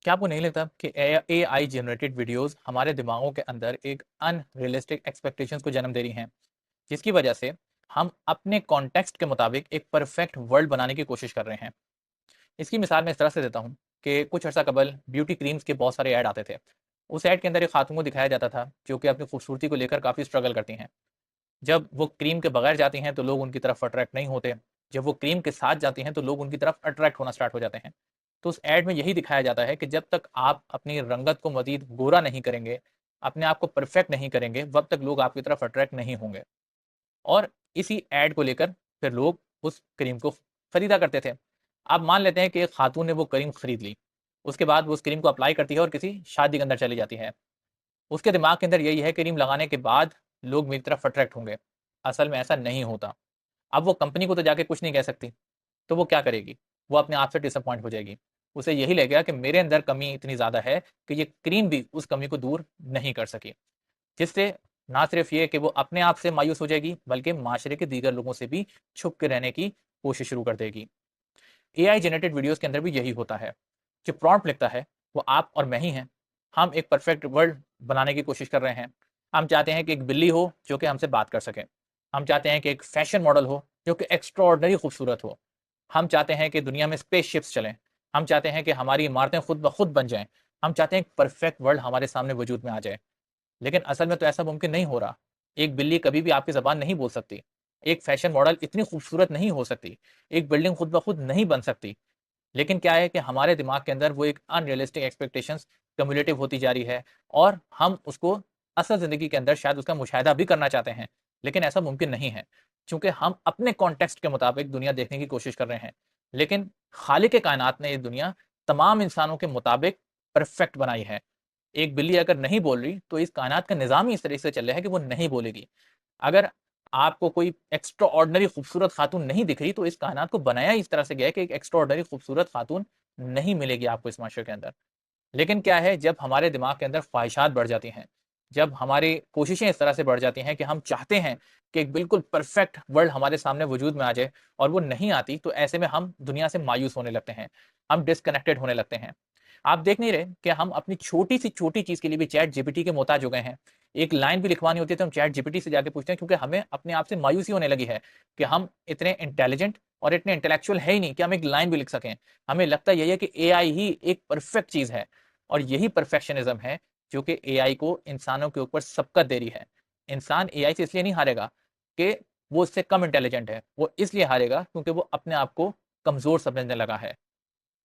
क्या आपको नहीं लगता कि एआई जनरेटेड वीडियोस हमारे दिमागों के अंदर एक अनरियलिस्टिक एक्सपेक्टेशंस को जन्म दे रही हैं, जिसकी वजह से हम अपने कॉन्टेक्स्ट के मुताबिक एक परफेक्ट वर्ल्ड बनाने की कोशिश कर रहे हैं। इसकी मिसाल मैं इस तरह से देता हूँ कि कुछ अर्सा कबल ब्यूटी क्रीम्स के बहुत सारे ऐड आते थे। उस ऐड के अंदर एक खातून को दिखाया जाता था जो कि अपनी खूबसूरती को लेकर काफ़ी स्ट्रगल करती हैं। जब वो क्रीम के बगैर जाती हैं तो लोग उनकी तरफ अट्रैक्ट नहीं होते। जब वो क्रीम के साथ जाती हैं तो लोग उनकी तरफ अट्रैक्ट होना स्टार्ट हो जाते हैं। तो उस एड में यही दिखाया जाता है कि जब तक आप अपनी रंगत को मज़ीद गोरा नहीं करेंगे, अपने आप को परफेक्ट नहीं करेंगे, तब तक लोग आपकी तरफ अट्रैक्ट नहीं होंगे। और इसी एड को लेकर फिर लोग उस क्रीम को खरीदा करते थे। आप मान लेते हैं कि एक खातून ने वो क्रीम खरीद ली। उसके बाद वो उस क्रीम को अप्लाई करती है और किसी शादी के अंदर चली जाती है। उसके दिमाग के अंदर यही है क्रीम लगाने के बाद लोग मेरी तरफ अट्रैक्ट होंगे। असल में ऐसा नहीं होता। अब वो कंपनी को तो जाके कुछ नहीं कह सकती, तो वो क्या करेगी? वो अपने आप से डिसअपॉइंट हो जाएगी। उसे यही लगेगा कि मेरे अंदर कमी इतनी ज़्यादा है कि ये क्रीम भी उस कमी को दूर नहीं कर सकी। जिससे ना सिर्फ ये कि वो अपने आप से मायूस हो जाएगी, बल्कि माशरे के दीगर लोगों से भी छुप के रहने की कोशिश शुरू कर देगी। एआई जनरेटेड वीडियोस के अंदर भी यही होता है। जो प्रॉम्प्ट लिखता है वो आप और मैं ही हैं। हम एक परफेक्ट वर्ल्ड बनाने की कोशिश कर रहे हैं। हम चाहते हैं कि एक बिल्ली हो जो कि हमसे बात कर सके। हम चाहते हैं कि एक फैशन मॉडल हो जो कि एक्स्ट्रॉर्डनरी खूबसूरत हो। हम चाहते हैं कि दुनिया में स्पेसशिप्स चलें। हम चाहते हैं कि हमारी इमारतें खुद ब खुद बन जाएं। हम चाहते हैं एक परफेक्ट वर्ल्ड हमारे सामने वजूद में आ जाए। लेकिन असल में तो ऐसा मुमकिन नहीं हो रहा। एक बिल्ली कभी भी आपकी ज़बान नहीं बोल सकती। एक फैशन मॉडल इतनी खूबसूरत नहीं हो सकती। एक बिल्डिंग खुद ब खुद नहीं बन सकती। लेकिन क्या है कि हमारे दिमाग के अंदर वो एक अनरियलिस्टिक एक्सपेक्टेशंस क्युमुलेटिव होती जा रही है और हम उसको असल ज़िंदगी के अंदर शायद उसका मुशाहिदा भी करना चाहते हैं, लेकिन ऐसा मुमकिन नहीं है, चूँकि हम अपने कॉन्टेक्स्ट के मुताबिक दुनिया देखने की कोशिश कर रहे हैं। लेकिन खालिक कायनात ने ये दुनिया तमाम इंसानों के मुताबिक परफेक्ट बनाई है। एक बिल्ली अगर नहीं बोल रही, तो इस कायनात का निज़ाम ही इस तरीके से चल रहा है कि वो नहीं बोलेगी। अगर आपको कोई एक्स्ट्रा ऑर्डिनरी खूबसूरत खातून नहीं दिख रही, तो इस कायनात को बनाया इस तरह से गया है कि एक एक्स्ट्रा ऑर्डिनरी खूबसूरत खातून नहीं मिलेगी आपको इस माशरे के अंदर। लेकिन क्या है, जब हमारे दिमाग के अंदर ख्वाहिशात बढ़ जाती हैं, जब हमारी कोशिशें इस तरह से बढ़ जाती हैं कि हम चाहते हैं कि एक बिल्कुल परफेक्ट वर्ल्ड हमारे सामने वजूद में आ जाए और वो नहीं आती, तो ऐसे में हम दुनिया से मायूस होने लगते हैं। हम डिस्कनेक्टेड होने लगते हैं। आप देख नहीं रहे कि हम अपनी छोटी सी छोटी चीज़ के लिए भी चैट जीपीटी के मोहताज हो गए हैं। एक लाइन भी लिखवानी होती है तो हम चैट जीपीटी से जाके पूछते हैं, क्योंकि हमें अपने आप से मायूसी होने लगी है कि हम इतने इंटेलिजेंट और इतने इंटेलेक्चुअल है ही नहीं कि हम एक लाइन भी लिख सकें। हमें लगता यही है कि एआई ही एक परफेक्ट चीज़ है और यही परफेक्शनिज्म है जो कि एआई को इंसानों के ऊपर सबकत दे रही है। इंसान एआई से इसलिए नहीं हारेगा कि वो उससे कम इंटेलिजेंट है, वो इसलिए हारेगा क्योंकि वो अपने आप को कमज़ोर समझने लगा है।